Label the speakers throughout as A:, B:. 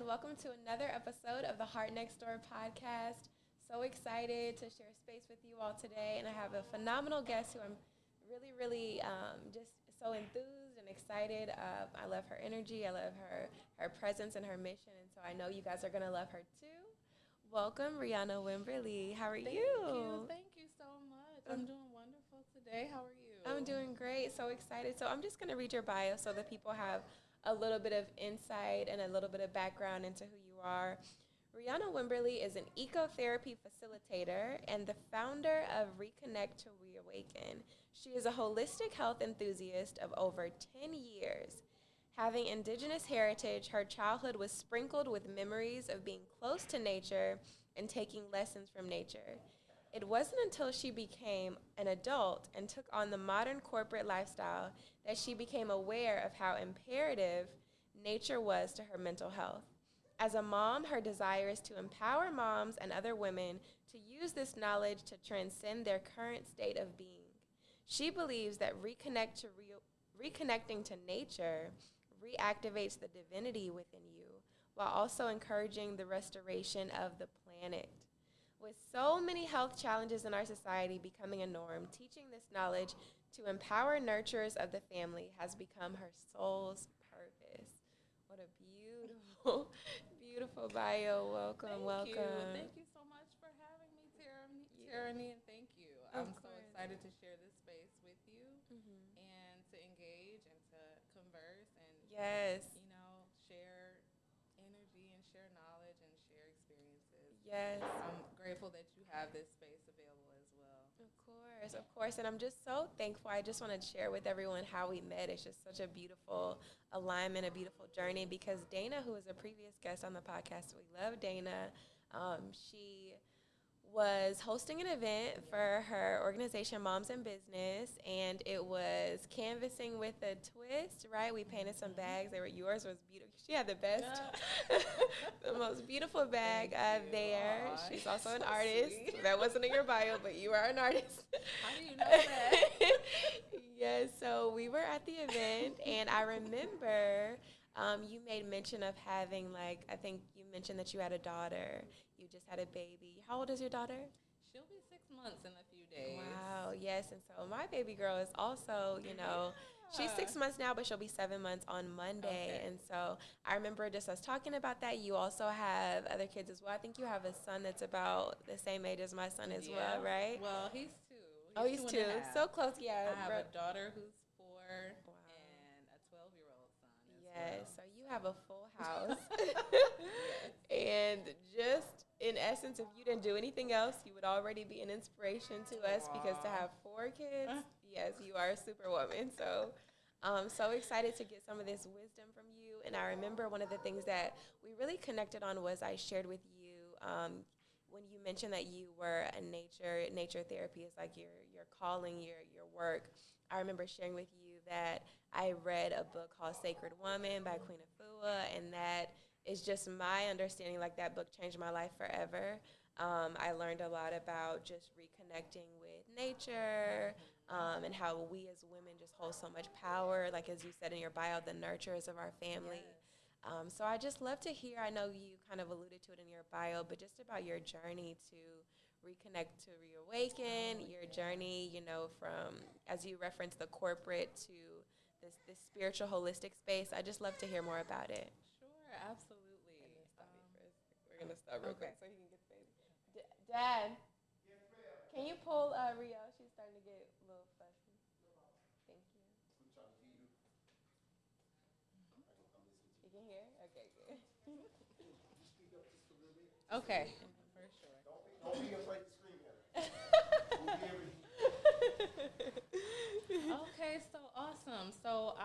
A: welcome to another episode of the Heart Next Door podcast. So excited to share space with you all today, and I have a phenomenal guest who I'm really just so enthused and excited. I love her energy, I love her presence and her mission, and so I know you guys are going to love her too. Welcome, Rihanna Wimberly. How are you?
B: Thank you so much. I'm doing wonderful today. How are you?
A: I'm doing great, so excited. So I'm just going to read your bio so that people have a little bit of insight and a little bit of background into who you are. Rihanna Wimberly is an ecotherapy facilitator and the founder of Reconnect to Reawaken. She is a holistic health enthusiast of over 10 years. Having indigenous heritage, her childhood was sprinkled with memories of being close to nature and taking lessons from nature. It wasn't until she became an adult and took on the modern corporate lifestyle that she became aware of how imperative nature was to her mental health. As a mom, her desire is to empower moms and other women to use this knowledge to transcend their current state of being. She believes that reconnecting to nature reactivates the divinity within you while also encouraging the restoration of the planet. With so many health challenges in our society becoming a norm, teaching this knowledge to empower nurturers of the family has become her soul's purpose. What a beautiful bio. Welcome.
B: Thank you so much for having me, Tyranny, and thank you. I'm so excited to share this space with you and to engage and to converse and share energy and share knowledge and share experiences.
A: Yes.
B: I'm grateful that you have this space available as well.
A: Of course. And I'm just so thankful. I just wanted to share with everyone how we met. It's just such a beautiful alignment, a beautiful journey, because Dana, who was a previous guest on the podcast, we love Dana. She was hosting an event for her organization, Moms in Business, and it was canvassing with a twist, right? We painted some bags. Yours was beautiful. She had the best, the most beautiful bag there.
B: Aww,
A: she's also an artist. Sweet. That wasn't in your bio, but you are an artist.
B: How do you know that?
A: Yes, so we were at the event, and I remember you made mention of having, I think you mentioned that you had a daughter. You just had a baby. How old is your daughter?
B: She'll be 6 months in a few days.
A: Wow, yes. And so my baby girl is also, she's 6 months now, but she'll be 7 months on Monday. Okay. And so I remember just us talking about that. You also have other kids as well. I think you have a son that's about the same age as my son as well, right?
B: Well, he's 2.
A: He's 2. So close, yeah.
B: I have a daughter who's 4 and a 12-year-old son as well.
A: So you have a full house. And just in essence, if you didn't do anything else, you would already be an inspiration to us because to have 4 kids, yes, you are a superwoman. So so excited to get some of this wisdom from you. And I remember one of the things that we really connected on was I shared with you when you mentioned that you were a nature therapy is like your calling, your work. I remember sharing with you that I read a book called Sacred Woman by Queen Afua, and that is just my understanding. Like, that book changed my life forever. I learned a lot about just reconnecting with nature and how we as women just hold so much power. Like, as you said in your bio, the nurturers of our family. Yes. So I just love to hear, I know you kind of alluded to it in your bio, but just about your journey to reconnect to reawaken, your journey, from, as you referenced, the corporate to this spiritual holistic space. I just love to hear more about it.
B: Sure, absolutely.
A: We're going to stop real quick so he can get the baby. Dad, yes, ma'am. Can you pull Rio? She's starting to get a little fussy. Thank you.
C: I'm trying to hear you.
A: You can hear? Okay, good.
C: Speak up just a little bit.
B: Okay, for sure.
C: Don't be afraid to scream at her.
B: Okay, so awesome. So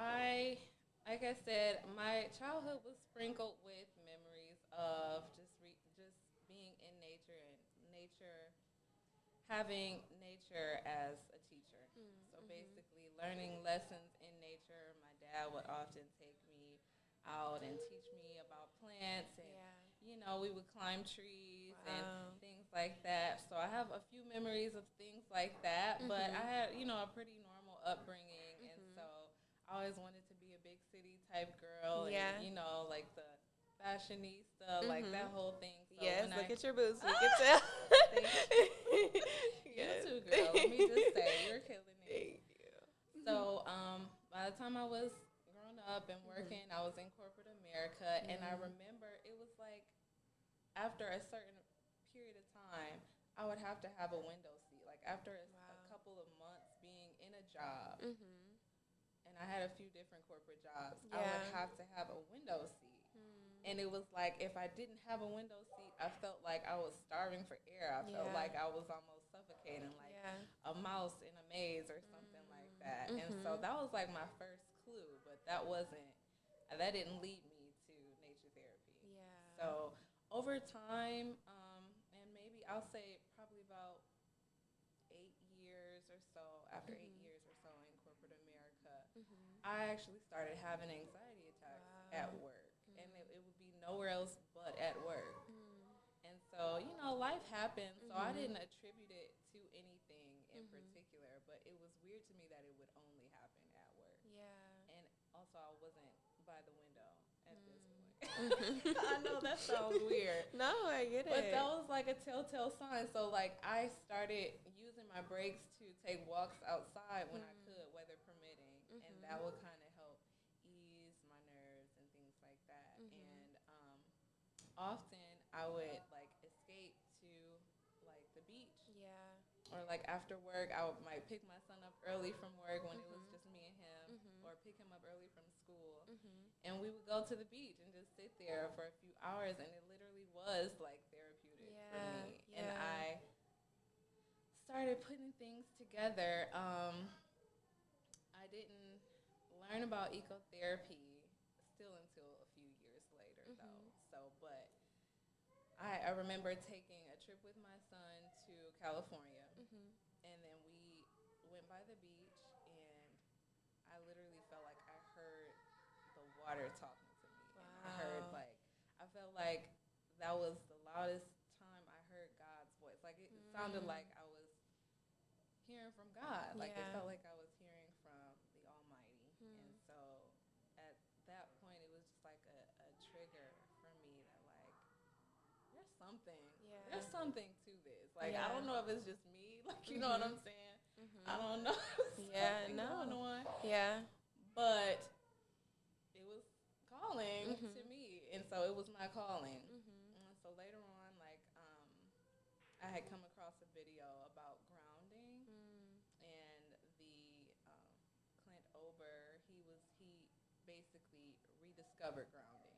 B: like I said, my childhood was sprinkled with memories of just being in nature and having nature as a teacher. So basically learning lessons in nature. My dad would often take me out and teach me about plants and we would climb trees and things like that. So I have a few memories of things like that, but I had, a pretty normal upbringing, and so I always wanted to be a big city type girl, and, like the fashionista, like that whole thing. So
A: yes, look at your boots. We
B: Ah!
A: can tell.
B: You too, girl. Let me just say, you're killing it.
A: Thank you.
B: So, by the time I was grown up and working, I was in corporate America, and I remember it was like after a certain period of time, I would have to have a window seat. Like after a couple of months being in a job, and I had a few different corporate jobs, I would have to have a window seat. And it was like if I didn't have a window seat, I felt like I was starving for air. I felt like I was almost suffocating, like a mouse in a maze or something like that. And so that was like my first clue, but that didn't lead me to nature therapy. So over time, and maybe I'll say probably about 8 years or so, after 8 years or so in corporate America, I actually started having anxiety attacks at work. And it would be nowhere else but at work. And so, life happens, so I didn't attribute it to anything in particular, but it was weird to me that it would only happen at work. And also, I wasn't by the window at this point. I know that sounds weird.
A: No, I get it.
B: But that was like a telltale sign. So, like, I started using my breaks to take walks outside when I could, weather permitting, and that would kind of help ease my nerves and things like that. And often I would, like, escape to, like, the beach. Or, like, after work, might pick my son up early from work when it was just me and him, or pick him up early from school. And we would go to the beach and just sit there for a few hours, and it literally was, like, therapeutic for me. And I started putting things together. I didn't learn about ecotherapy still until a few years later, though. So, but I remember taking a trip with my son to California, and then we went by the beach, and I literally felt like I heard the water talking to me. And I felt like that was the loudest time I heard God's voice. Like, it sounded like I was hearing from God. Like, it felt like I was hearing from the Almighty. And so at that point, it was just like a trigger for me that, like, there's something to this. Like, I don't know if it's just me. Like, you know what I'm saying? I don't know. Going on. But it was calling to me. And so it was my calling. And so later on, like, I had come across a video about grounding. And Clint Ober, he basically rediscovered grounding.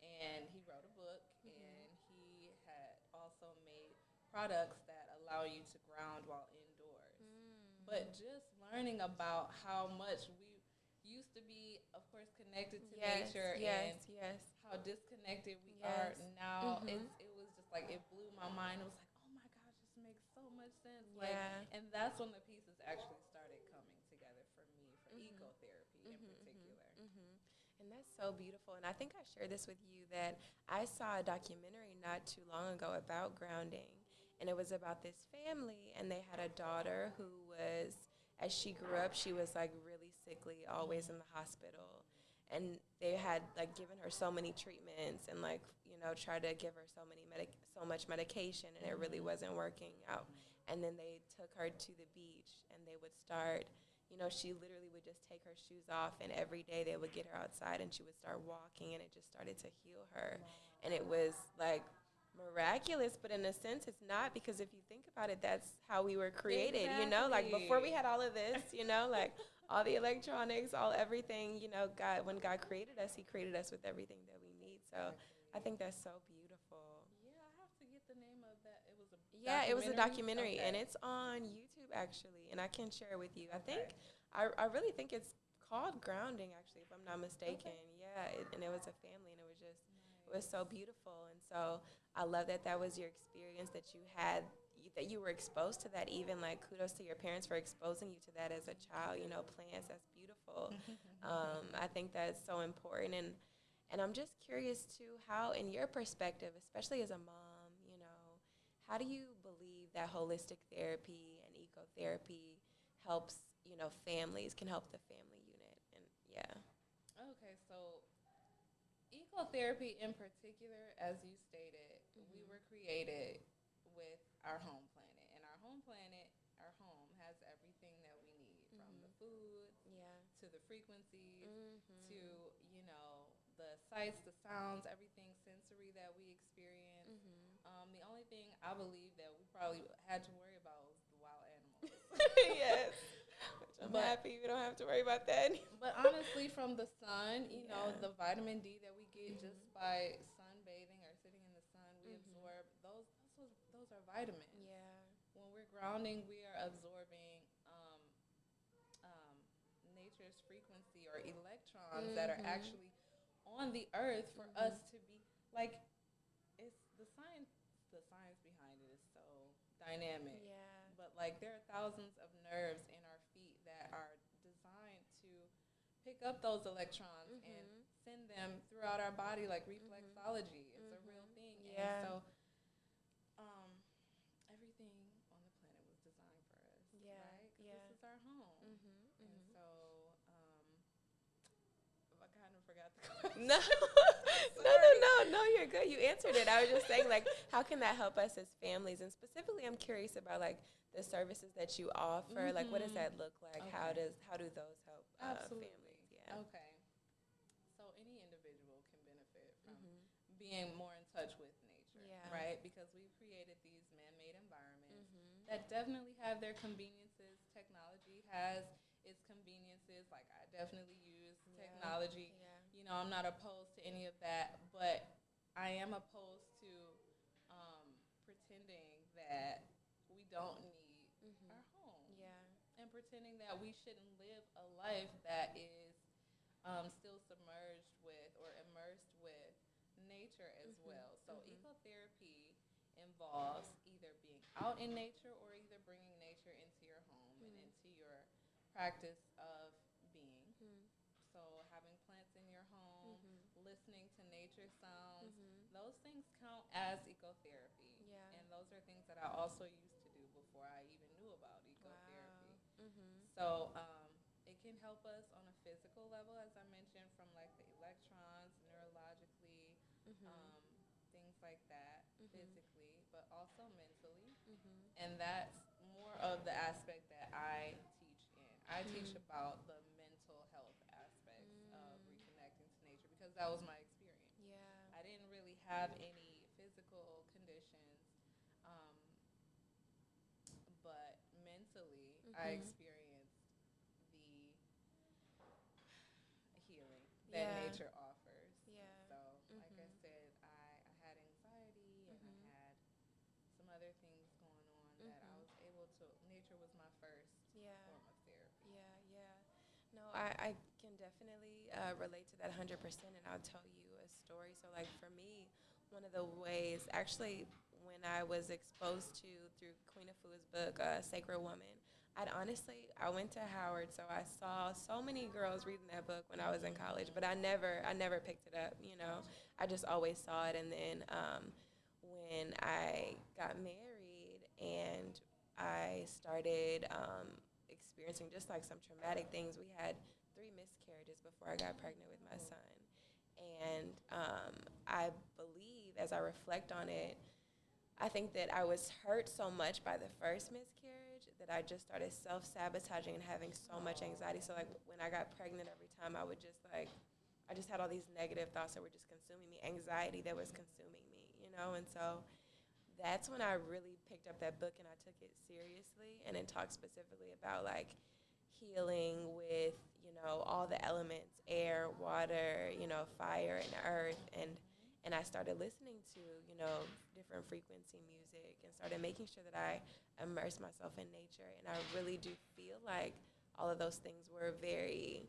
B: And he wrote a book, and he had also made products that allow you to ground while indoors. But just learning about how much we used to be, of course, connected to nature and how disconnected we are now, it was just like, it blew my mind. It was like, oh my gosh, this makes so much sense. Like, and that's when the pieces actually started coming together for me, for ecotherapy in particular.
A: And that's so beautiful. And I think I shared this with you, that I saw a documentary not too long ago about grounding. And it was about this family, and they had a daughter who was, as she grew up, she was, like, really sickly, always in the hospital. And they had, like, given her so many treatments and, like, tried to give her so much medication, and it really wasn't working out. And then they took her to the beach, and they would start, she literally would just take her shoes off, and every day they would get her outside, and she would start walking, and it just started to heal her. And it was, like, miraculous, but in a sense it's not, because if you think about it, that's how we were created. Like, before we had all of this, like all the electronics, all everything, when God created us, he created us with everything that we need. So I think that's so beautiful.
B: I have to get the name of that.
A: It was a documentary, and it's on YouTube, actually, and I can share it with you. I think I really think it's called Grounding, actually, if I'm not mistaken. And it was a family, and it was just it was so beautiful. And so I love that was your experience, that you had, that you were exposed to that. Even, like, kudos to your parents for exposing you to that as a child. Plants, that's beautiful. I think that's so important. And I'm just curious too, how, in your perspective, especially as a mom, how do you believe that holistic therapy and ecotherapy helps, families, can help the family unit? And
B: Okay, so Ecotherapy in particular, as you stated, we were created with our home planet. And our home planet, our home, has everything that we need, from the food to the frequencies to, the sights, the sounds, everything sensory that we experience. The only thing I believe that we probably had to worry about was the wild animals.
A: Yes. I'm happy we don't have to worry about that anymore.
B: But honestly, from the sun, the vitamin D that we get just by sunbathing or sitting in the sun, we absorb those are vitamins.
A: Yeah.
B: When we're grounding, we are absorbing nature's frequency or electrons that are actually on the earth for us to be like. It's the science behind it is so dynamic.
A: Yeah.
B: But like there are thousands of nerves in our feet that are designed to pick up those electrons and send them throughout our body like reflexology. It's a real thing.
A: Yeah.
B: And so everything on the planet was designed for us.
A: Yeah.
B: Right? 'Cause this is our home. And so I kind of forgot the question.
A: No, you're good. You answered it. I was just saying, like, how can that help us as families? And specifically, I'm curious about, like, the services that you offer. Like, what does that look like?
B: Okay.
A: How do those help
B: Absolutely.
A: families? Yeah.
B: Okay. So any individual can benefit from being more in touch with nature, right? Because we've created these man-made environments that definitely have their conveniences. Technology has its conveniences. Like, I definitely use technology.
A: Yeah.
B: I'm not opposed to any of that, but I am opposed to pretending that we don't need our home.
A: Yeah.
B: And pretending that we shouldn't live a life that is still submerged with or immersed with nature as well. So ecotherapy involves either being out in nature or either bringing nature into your home and into your practice of being. So having plants in your home, listening to nature sounds, those things count as ecotherapy.
A: Yeah.
B: And those are things that I also used to do before I even knew about ecotherapy.
A: Wow.
B: So it can help us on a physical level, as I mentioned, from like the electrons, neurologically, things like that, physically, but also mentally. And that's more of the aspect that I teach in. I teach about the mental health aspects of reconnecting to nature because that was my experience.
A: Yeah.
B: I didn't really have any physical conditions, but mentally I experienced the healing that nature offers.
A: Yeah.
B: So, like I said, I had anxiety and I had some other things going on that I was able to. Nature was my first form of therapy.
A: Yeah. No, I can definitely relate to that 100%, and I'll tell you a story. So, like, for me, one of the ways, actually, when I was exposed to, through Queen Afua's book, Sacred Woman, I went to Howard, so I saw so many girls reading that book when I was in college, but I never picked it up, I just always saw it. And then when I got married and I started experiencing just like some traumatic things, we had 3 miscarriages before I got pregnant with my son. And I believe, as I reflect on it, I think that I was hurt so much by the first miscarriage that I just started self-sabotaging and having so much anxiety. So, like, when I got pregnant, every time I would just, like, I just had all these negative thoughts that were just consuming me, anxiety that was consuming me, And so that's when I really picked up that book and I took it seriously. And it talks specifically about, like, healing with, all the elements, air, water, fire, and earth. And I started listening to, different frequency music and started making sure that I immerse myself in nature. And I really do feel like all of those things were very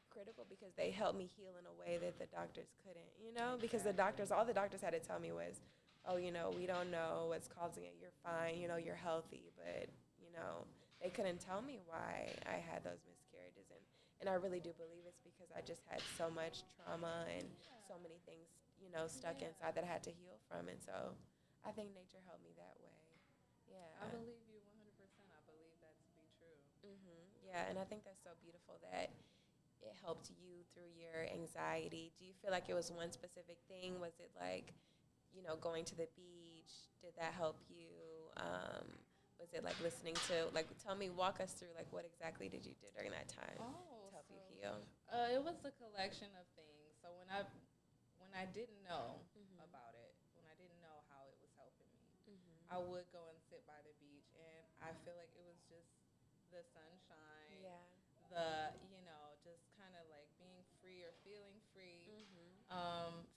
A: critical because they helped me heal in a way that the doctors couldn't, because all the doctors had to tell me was, oh, we don't know what's causing it. You're fine, you're healthy. But, they couldn't tell me why I had those miscarriages. And I really do believe it's because I just had so much trauma and so many things, stuck inside that I had to heal from. And so I think nature helped me that way. Yeah.
B: I believe you 100%. I believe that to be true.
A: Yeah, and I think that's so beautiful that it helped you through your anxiety, do you feel like it was one specific thing? Was it like, going to the beach? Did that help you? Was it like listening to, like, walk us through, like, what exactly did you do during that time to help you heal?
B: It was a collection of things. So when I didn't know about it, when I didn't know how it was helping me, I would go and sit by the beach, and I feel like it was just the sunshine, just kind of like being free or feeling free,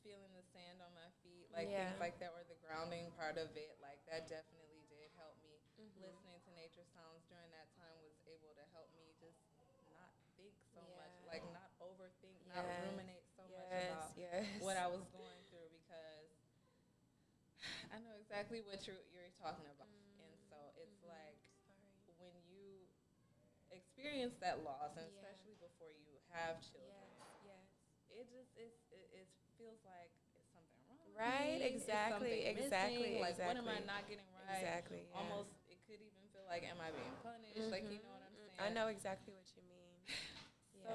B: feeling the sand on my feet, like things like that, or the grounding part of it, like that definitely did help me. Listening to nature sounds during that time was able to help me just not think so much, like not overthink, not ruminate so much about what I was going through, because I know exactly what you're talking about. And so it's like when you experience that loss, and especially before you have children, it just it feels like it's something wrong with
A: Right,
B: me,
A: exactly.
B: Like, what am I not getting right?
A: Exactly. Yeah.
B: Almost, it could even feel like, am I being punished? Like, you know what I'm saying?
A: I know exactly what you mean.
B: So,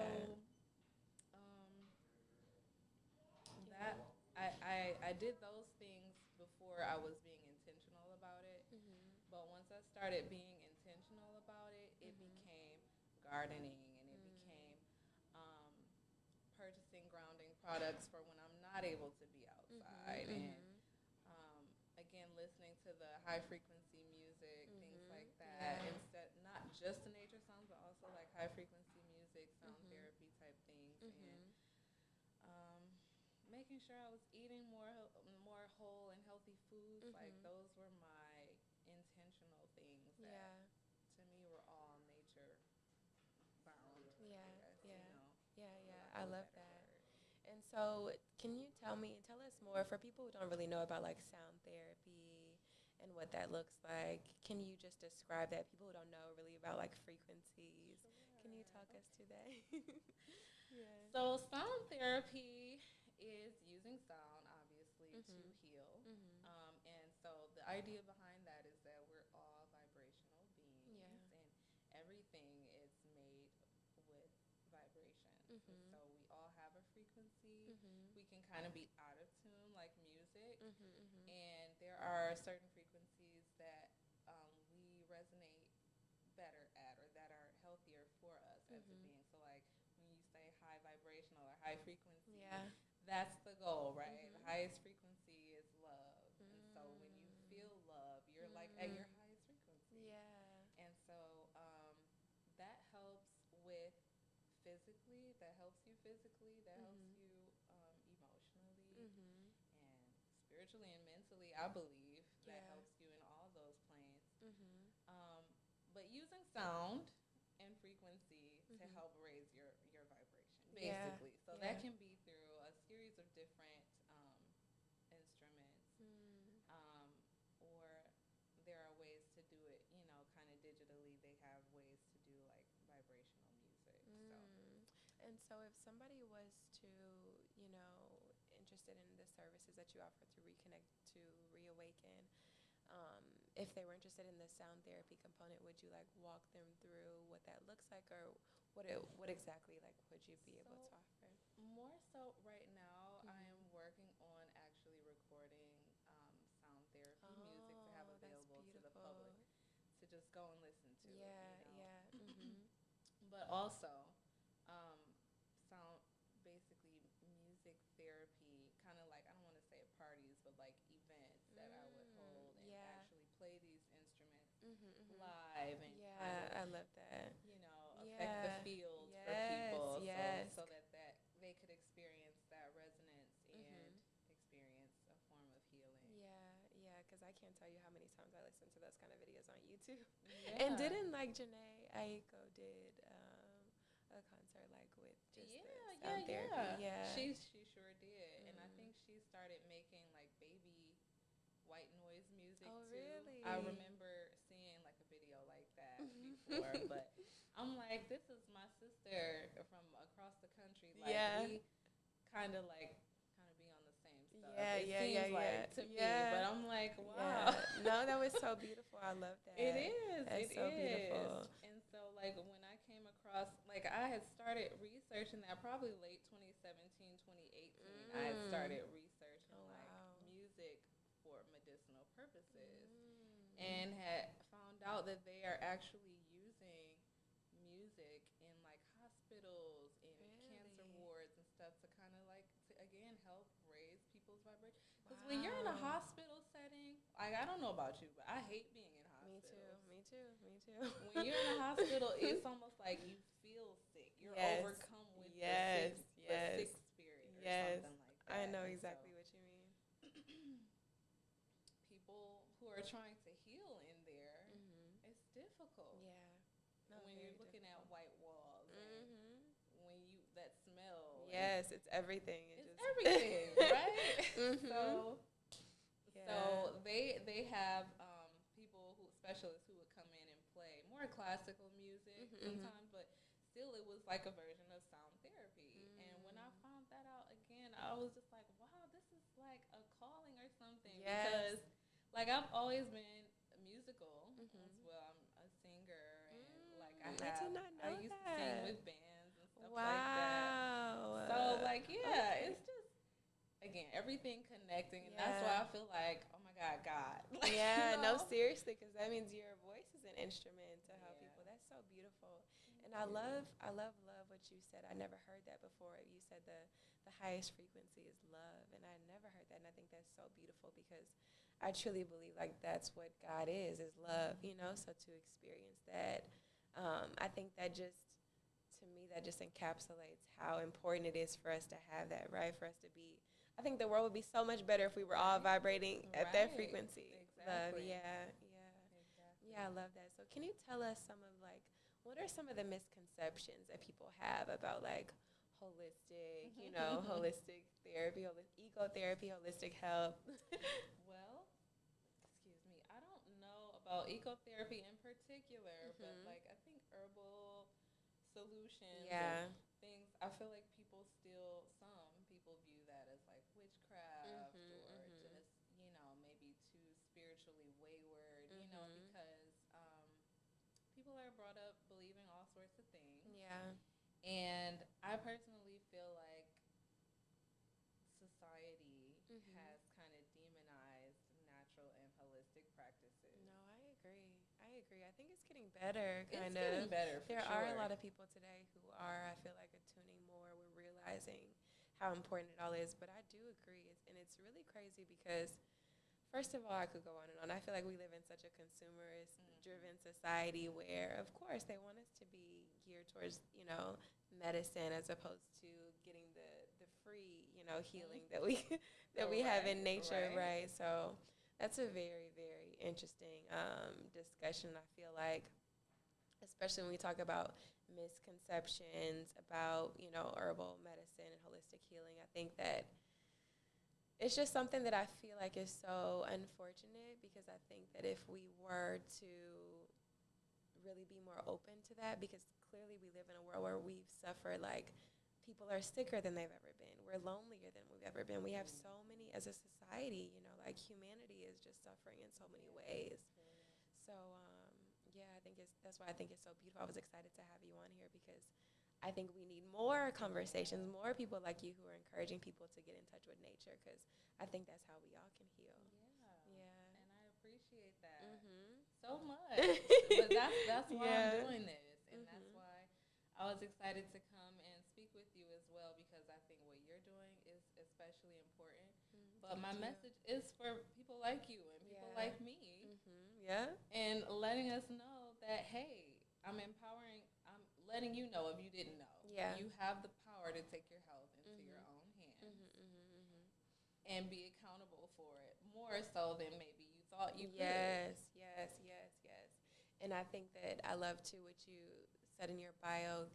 B: that I did those things before I was being intentional about it. But once I started being intentional about it, it became gardening, and it became purchasing grounding products for when I'm not able to be outside, and again, listening to the high frequency music, things like that. Instead, not just the nature sounds, but also like high frequency music, sound therapy type things, and making sure I was eating more whole and healthy foods. Like, those were my intentional things that to me were all nature bound.
A: I love that. And so, can you tell us more, for people who don't really know about like sound therapy and what that looks like? Can you just describe that? People who don't know really about like frequencies, can you talk us through that?
B: So sound therapy is using sound, obviously, to heal. And so the idea behind that is that we're all vibrational beings, and everything is made with vibration. So we all have a frequency. We can kind of be out of tune, like music, and there are certain frequencies that we resonate better at, or that are healthier for us as a being. So like when you say high vibrational or high frequency, that's the goal, right? The highest frequency is love. And so when you feel love, you're like at your highest frequency. And so that helps with physically, that helps you physically, that helps you emotionally, and spiritually and mentally, I believe. That helps you in all those planes. But using sound and frequency to help raise your vibration, basically. So that can be through a series of different instruments, or there are ways to do it, kind of digitally. They have ways to do like vibrational music.
A: And so if somebody was to, interested in the services that you offer through Reconnect to Reawaken, if they were interested in the sound therapy component, would you like walk them through what that looks like, or what exactly like would you be able to offer?
B: More so right now, I am working on actually recording sound therapy music to have available to the public to just go and listen to. But also sound, basically music therapy, kind of like, I don't want to say parties, but like events that I would hold and actually play these instruments live, and
A: I love that.
B: Affect the field for people, so that they could experience that resonance and experience a form of healing.
A: Because I can't tell you how many times I listen to those kind of videos on YouTube. And didn't like Janae Aiko did a concert like with just the sound therapy?
B: She sure did. And I think she started making like baby white noise music
A: too.
B: Really?
A: Really?
B: I remember seeing like a video like that before, but I'm like, this is my sister from across the country. Like, we kind of be on the same stuff. It seems like to me, but I'm like, wow.
A: No, that was so beautiful. I love that.
B: It is.
A: That's so beautiful.
B: And so, like, when I came across, like, I had started researching that probably late 2016, 2017, 2018, I had started researching music for medicinal purposes, and had found out that they are actually using music in like hospitals and cancer wards and stuff to kind of like to again help raise people's vibration. Because when you're in a hospital setting, like I don't know about you, but I hate being in hospitals.
A: Me too.
B: When you're in a hospital, it's almost like you feel sick. You're overcome with the sick spirit or something like that.
A: I know exactly what you mean.
B: People who are trying to heal in there, it's difficult.
A: Yeah.
B: No, when you're looking at white walls and when you that smell.
A: Yes, it's everything.
B: It's everything, right? So they have people specialists who would come in and play more classical music sometimes, but still it was like a version of sound therapy. And when I found that out again, I was just like, wow, this is like a calling or something. Because like I've always been musical as well. I'm a singer and like I used to sing with bands and stuff like that. So like it's just again everything connecting, and that's why I feel like, oh my God. Like,
A: no, seriously, because that means your voice is an instrument to help people. That's so beautiful. And I love what you said. I never heard that before. You said the highest frequency is love, and I never heard that. And I think that's so beautiful because I truly believe like that's what God is love, you know. So to experience that, I think that just encapsulates how important it is for us to have that, right? For us to be, I think the world would be so much better if we were all vibrating at that frequency.
B: Exactly.
A: Love, yeah, I love that. So can you tell us some of like, what are some of the misconceptions that people have about like holistic, holistic therapy, ecotherapy, holistic health?
B: Well, excuse me, I don't know about ecotherapy in particular, but like I think herbal solutions and things, I feel like some people view that as like witchcraft or just, maybe too spiritually wayward, because people are brought up believing all sorts of things.
A: Yeah.
B: And I personally feel like society has kind of demonized natural and holistic practices.
A: No, I agree. I think it's getting better, kind of.
B: It's getting better, for
A: There
B: sure.
A: are a lot of people today who are, I feel like, attuning more. We're realizing how important it all is. But I do agree. And it's really crazy because, first of all, I could go on and on. I feel like we live in such a consumerist-driven society where, of course, they want us to be geared towards, medicine as opposed to getting the free, healing that we have in nature, right? So that's a very, very interesting discussion. I feel like, especially when we talk about misconceptions about, herbal medicine and holistic healing, I think that it's just something that I feel like is so unfortunate because I think that if we were to really be more open to that, because clearly we live in a world where we've suffered, like, people are sicker than they've ever been. We're lonelier than we've ever been. We have so many, as a society, like humanity is just suffering in so many ways. So, that's why I think it's so beautiful. I was excited to have you on here because I think we need more conversations, more people like you who are encouraging people to get in touch with nature because I think that's how we all can heal.
B: Yeah. And I appreciate that so much. But that's why I'm doing this. And that's why I was excited to come and speak with you as well because I think what you're doing is especially important. But my message is for people like you and people like me. And letting us know that, hey, I'm letting you know if you didn't know. You have the power to take your health into your own hands and be accountable for it more so than maybe you thought you could.
A: Yes. And I think that I love, too, what you said in your bio,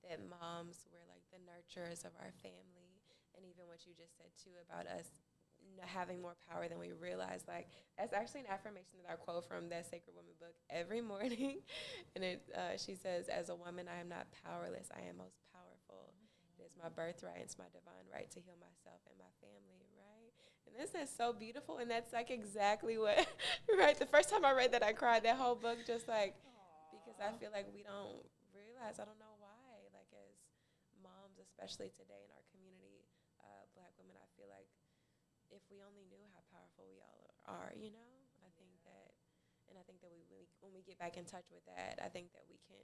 A: that moms were like the nurturers of our family. And even what you just said, too, about us having more power than we realize. Like, that's actually an affirmation that I quote from that Sacred Woman book every morning. And she says, as a woman, I am not powerless. I am most powerful. It is my birthright. It's my divine right to heal myself and my family, right? And this is so beautiful. And that's, like, exactly what, right? The first time I read that, I cried. That whole book just, like, because I feel like we don't realize, I don't know why, like, as moms especially today in our community, Black women. I feel like if we only knew how powerful we all are, you know, I think that, and I think that when we get back in touch with that, I think that we can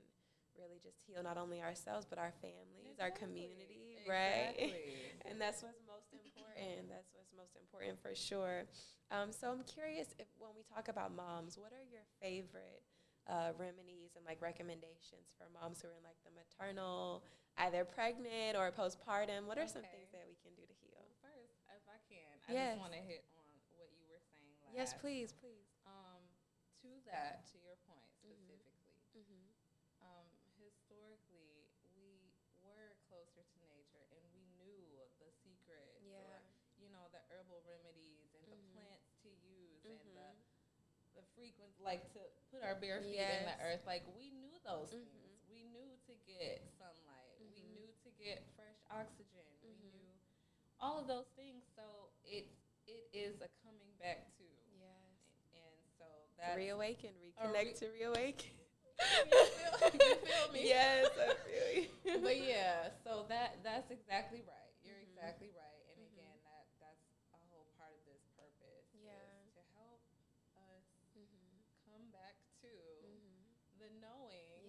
A: really just heal not only ourselves but our families, our community, right? And that's what's most important. That's what's most important for sure. So I'm curious if when we talk about moms, what are your favorite remedies and like recommendations for moms who are in like the maternal, either pregnant or postpartum? What are some things that we can do to heal?
B: Well, first, if I can, I just want to hit on what you were saying last.
A: Yes, please, please.
B: To your point specifically, historically, we were closer to nature and we knew the secrets or, the herbal remedies and the plants to use and the frequent, like to put our bare feet in the earth. Like we knew those things. We knew to get sunlight. We knew to get fresh oxygen. We knew all of those things. So it is a coming back to. And so that's
A: Reawaken, reconnect to reawaken.
B: you feel me?
A: Yes, I feel you.
B: But yeah, so that's exactly right. You're exactly right. And again, that's a whole part of this purpose is to help us come back to the knowing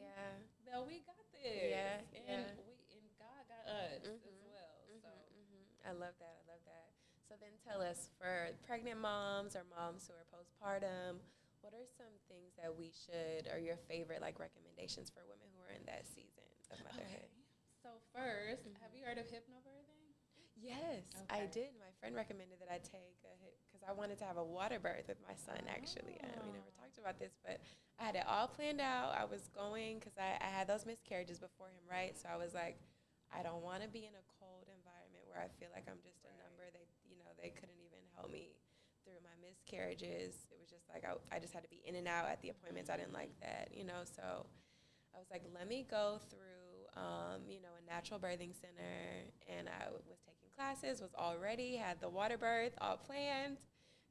B: that we got this. And God got us as well. So
A: I love that. So then tell us, for pregnant moms or moms who are postpartum, what are some things that we should, or your favorite like recommendations for women who are in that season of motherhood?
B: Okay. So first, have you heard of hypnobirthing?
A: Yes, I did. My friend recommended that I take because I wanted to have a water birth with my son, actually. We never talked about this, but I had it all planned out. I was going because I had those miscarriages before him, right? So I was like, I don't want to be in a cold environment where I feel like I'm just a number. They couldn't even help me through my miscarriages. It was just like I just had to be in and out at the appointments. I didn't like that, So I was like, let me go through, a natural birthing center. And I was taking classes, was all ready, had the water birth all planned.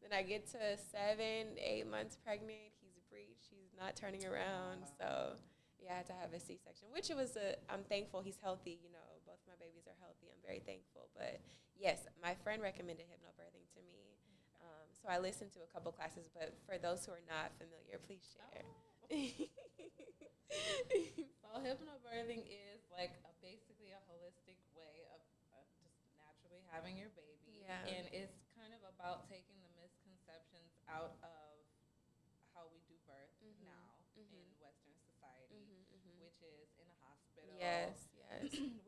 A: Then I get to 7-8 months pregnant. He's breached. He's not turning around. So yeah, I had to have a C-section, which I'm thankful he's healthy. Both my babies are healthy. I'm very thankful. But yes, my friend recommended hypnobirthing to me. So I listened to a couple classes, but for those who are not familiar, please share.
B: So hypnobirthing is like basically a holistic way of just naturally having your baby.
A: Yeah.
B: And it's kind of about taking the misconceptions out of how we do birth now in Western society, which is in a hospital.
A: Yes.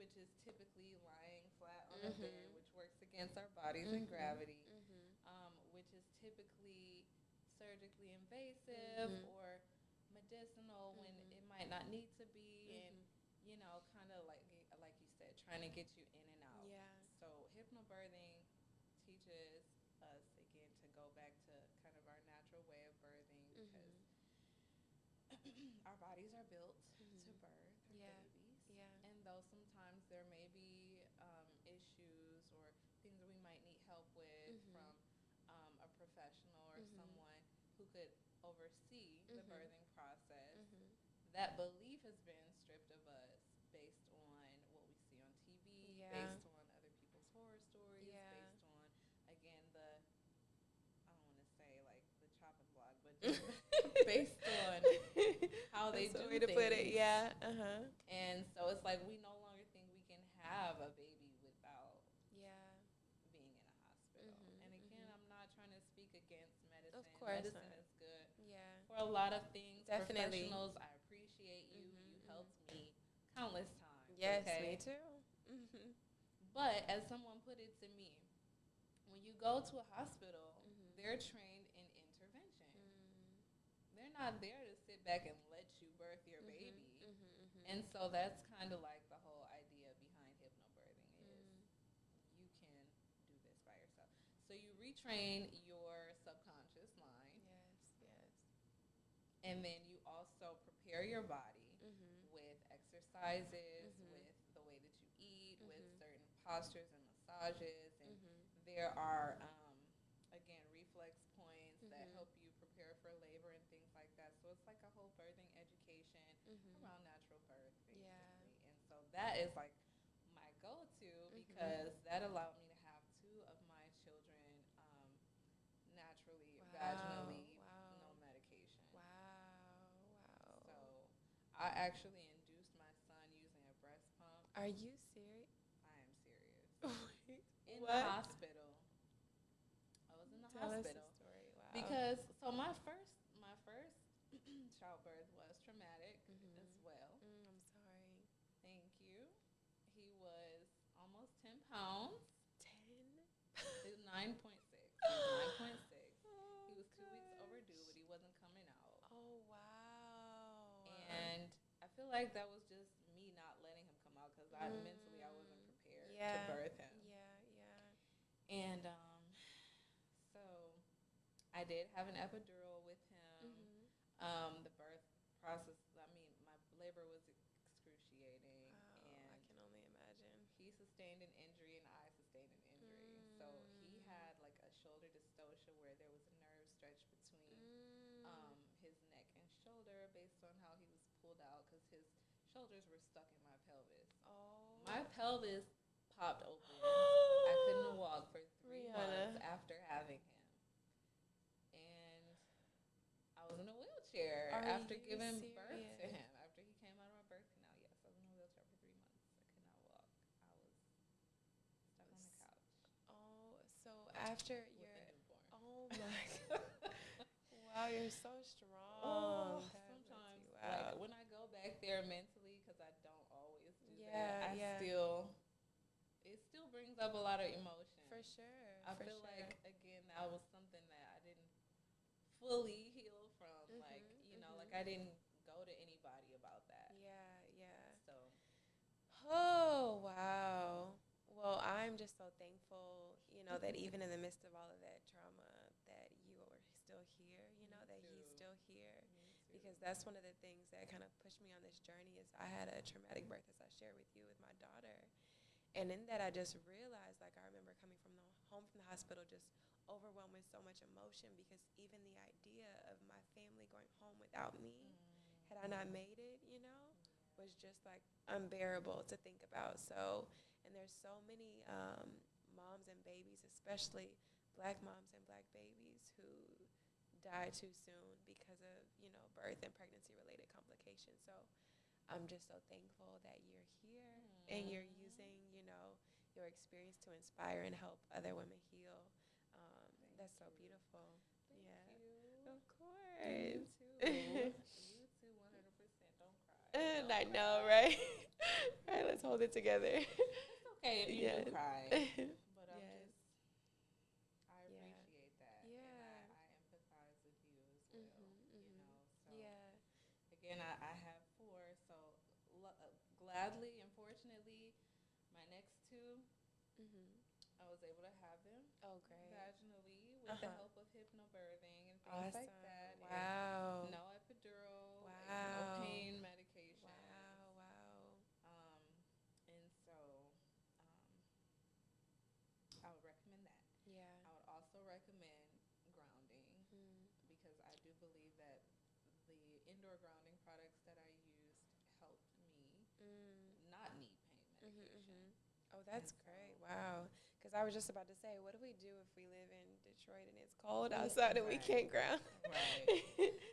B: Which is typically lying flat on a bed, which works against our bodies and gravity, which is typically surgically invasive or medicinal when it might not need to be, and kind of like you said, trying to get you in and out.
A: Yeah.
B: So hypnobirthing teaches us again to go back to kind of our natural way of birthing because our bodies are built to birth babies. Yeah. And though sometimes there may be issues or things that we might need help with from a professional or someone who could oversee the birthing process, that belief has been stripped of us based on what we see on TV, based on other people's horror stories, based on, again, I don't want to say like the chopping block, but just based on how they do
A: way to
B: things.
A: put it,
B: And so it's like we no longer think we can have a baby without being in a hospital. And again, I'm not trying to speak against medicine.
A: Of course
B: medicine
A: not.
B: is good
A: Yeah.
B: for a lot of things.
A: Definitely.
B: Professionals, I appreciate you. You helped me countless times.
A: Yes,
B: okay?
A: me too.
B: But as someone put it to me, when you go to a hospital, they're trained in intervention. They're not there to sit back and let you birth your baby. And so that's kind of like the whole idea behind hypnobirthing is you can do this by yourself. So you retrain your subconscious mind.
A: Yes.
B: And then you also prepare your body with exercises, with the way that you eat, with certain postures and massages. And there are, again, reflex points that help you prepare for labor and things like that. So it's like a whole birthing education around natural birth, basically. And so that is like my go-to because that allowed me to have 2 of my children naturally, vaginally, no medication.
A: Wow.
B: So I actually induced my son using a breast pump.
A: Are you serious?
B: I am serious.
A: Wait,
B: In
A: what?
B: the hospital. I was in the
A: Tell
B: hospital.
A: us the story. Wow.
B: Because my first childbirth was traumatic as well.
A: I'm sorry.
B: Thank you. He was almost 10 pounds.
A: 10?
B: 9.6. 9.6. He was 2 weeks overdue, but he wasn't coming out.
A: Oh, wow.
B: And I feel like that was just me not letting him come out because mentally I wasn't prepared to birth him.
A: Yeah.
B: And so I did have an epidural with him. The birth process, my labor was excruciating.
A: Oh,
B: And
A: I can only imagine.
B: he sustained an injury and I sustained an injury. So he had like a shoulder dystocia where there was a nerve stretched between his neck and shoulder based on how he was pulled out because his shoulders were stuck in my pelvis.
A: Oh.
B: My pelvis popped open. I couldn't walk for 3 months after having him. And I was in a wheelchair after giving birth to him. After he came out of my birth canal, yes, I was in a wheelchair for 3 months. I could not walk. I was stuck on the couch.
A: Oh, so after
B: with a newborn.
A: Oh my God. Wow, you're so strong.
B: Oh, sometimes, like when I go back there mentally, because I don't always do that, it still brings up a lot of emotion.
A: For sure.
B: I feel like, again, that was something that I didn't fully heal from. Like, like I didn't go to anybody about that.
A: Yeah.
B: So.
A: Oh, wow. Well, I'm just so thankful, that even in the midst of all of that trauma, that you are still here, that he's still here. Because that's one of the things that kind of pushed me on this journey is I had a traumatic birth, as I shared with you, with my daughter. And in that, I just realized, like, I remember coming home from the hospital just overwhelmed with so much emotion because even the idea of my family going home without me, had I not made it, was just, like, unbearable to think about. So, and there's so many moms and babies, especially black moms and black babies, who die too soon because of, birth and pregnancy-related complications. So I'm just so thankful that you're here and you're using, your experience to inspire and help other women heal. That's so beautiful.
B: Thank you.
A: Of course.
B: You too, 100%. Don't cry.
A: I know, right? All right, let's hold it together.
B: It's okay if you do cry. But I appreciate that.
A: Yeah.
B: And I empathize with you as well. So again, I have 4. So gladly, unfortunately, my next 2, I was able to have them.
A: Oh, great.
B: Vaginally with the help of hypnobirthing and things like that.
A: Wow.
B: And no epidural.
A: Wow.
B: No pain medication.
A: Wow.
B: And so I would recommend that.
A: Yeah.
B: I would also recommend grounding because I do believe that the indoor grounding products that I used helped me not need pain medication.
A: Oh, that's great. Wow. Because I was just about to say, what do we do if we live in Detroit and it's cold outside and we can't ground?
B: Right.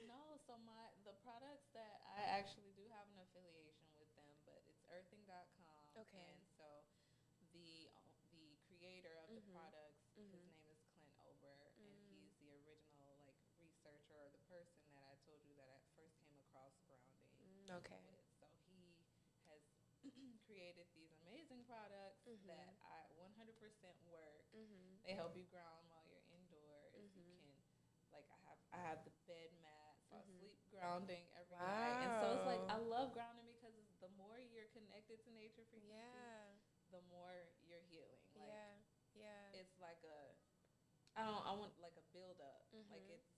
B: No, so the products that I actually do have an affiliation with them, but it's earthing.com.
A: Okay.
B: And so the creator of the products, his name is Clint Ober, and he's the original researcher or the person that I told you that I first came across grounding
A: Okay.
B: with. So he has created these amazing products that 100% work. They help you ground while you're indoors. You can, I have the bed mat, so I sleep grounding every night. And so it's I love grounding because the more you're connected to nature frequency, the more you're healing. It's like I want like a build up. Like it's,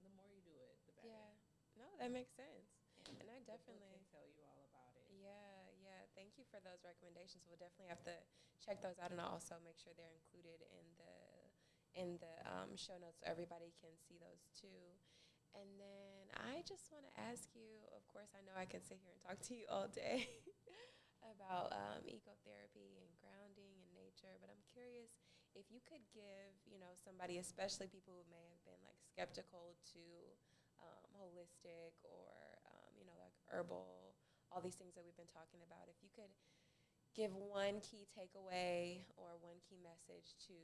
B: the more you do it, the better.
A: Yeah. No, that makes sense. And I definitely
B: can tell you all about it.
A: Yeah. Thank you for those recommendations. We'll definitely have to check those out, and I'll also make sure they're included in the show notes so everybody can see those too. And then I just want to ask you, of course, I know I can sit here and talk to you all day about ecotherapy and grounding curious if you could give, somebody, especially people who may have been like skeptical to holistic or, like herbal, all these things that we've been talking about. If you could give one key takeaway or one key message to,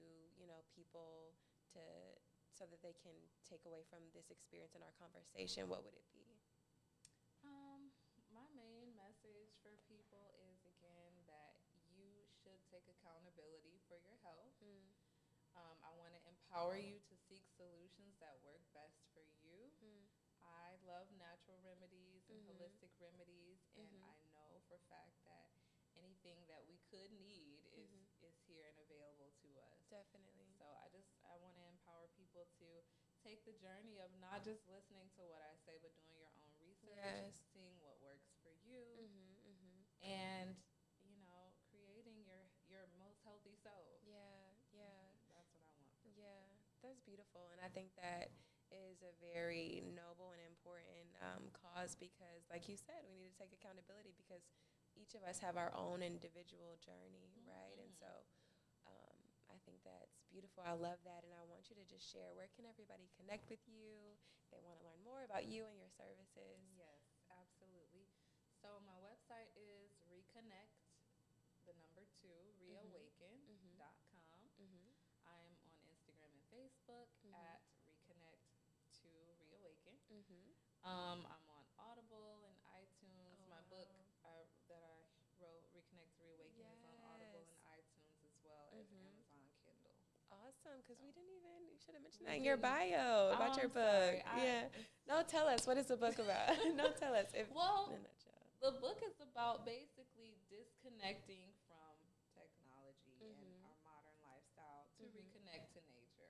A: people so that they can take away from this experience in our conversation, what would it be?
B: My main message for people is, again, that you should take accountability for your health. I want to empower you to seek solutions that work best for you. I love natural remedies and holistic remedies, and I know for a fact that anything that we could need is here and available to us.
A: Definitely.
B: So I want to empower people to take the journey of not just listening to what I say, but doing your own research, seeing what works for you, and creating your most healthy self. That's what I want.
A: That's beautiful, and I think that is a very noble and important cause because, like you said, we need to take accountability because each of us have our own individual journey, right? And so I think that's beautiful. I love that, and I want you to just share, where can everybody connect with you if they want to learn more about you and your services?
B: Yes, absolutely. So my website is reawaken.com. I'm on Instagram and Facebook at reconnect2reawaken. I'm on Audible and iTunes. My book that I wrote, Reconnect to Reawaken, is on Audible and iTunes as well as Amazon Kindle.
A: Awesome, because we should have mentioned that in your bio about your book.
B: Sorry.
A: No, tell us, what is the book about? No, tell us. In a nutshell.
B: The book is about basically disconnecting from technology and our modern lifestyle to reconnect to nature.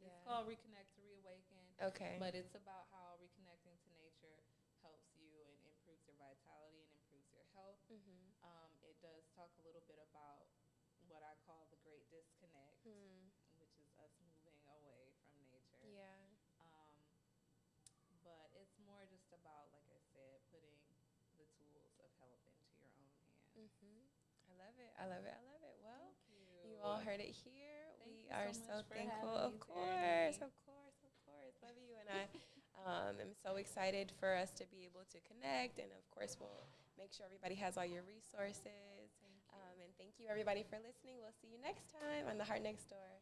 B: It's called Reconnect to Reawaken.
A: Okay.
B: But it's about how reconnecting to nature helps you and improves your vitality and improves your health. It does talk a little bit about what I call the great disconnect, which is us moving away from nature. But it's more just about, like I said, putting the tools of health into your own hands.
A: I love it. I love it. I love it. Well,
B: Thank
A: you all heard it here. We are so
B: so much for
A: thankful.
B: having
A: Of
B: me,
A: course,
B: Tierney.
A: of course, of course. Love you. And I am so excited for us to be able to connect. And, of course, we'll make sure everybody has all your resources.
B: Thank you.
A: And thank you, everybody, for listening. We'll see you next time on The Heart Next Door.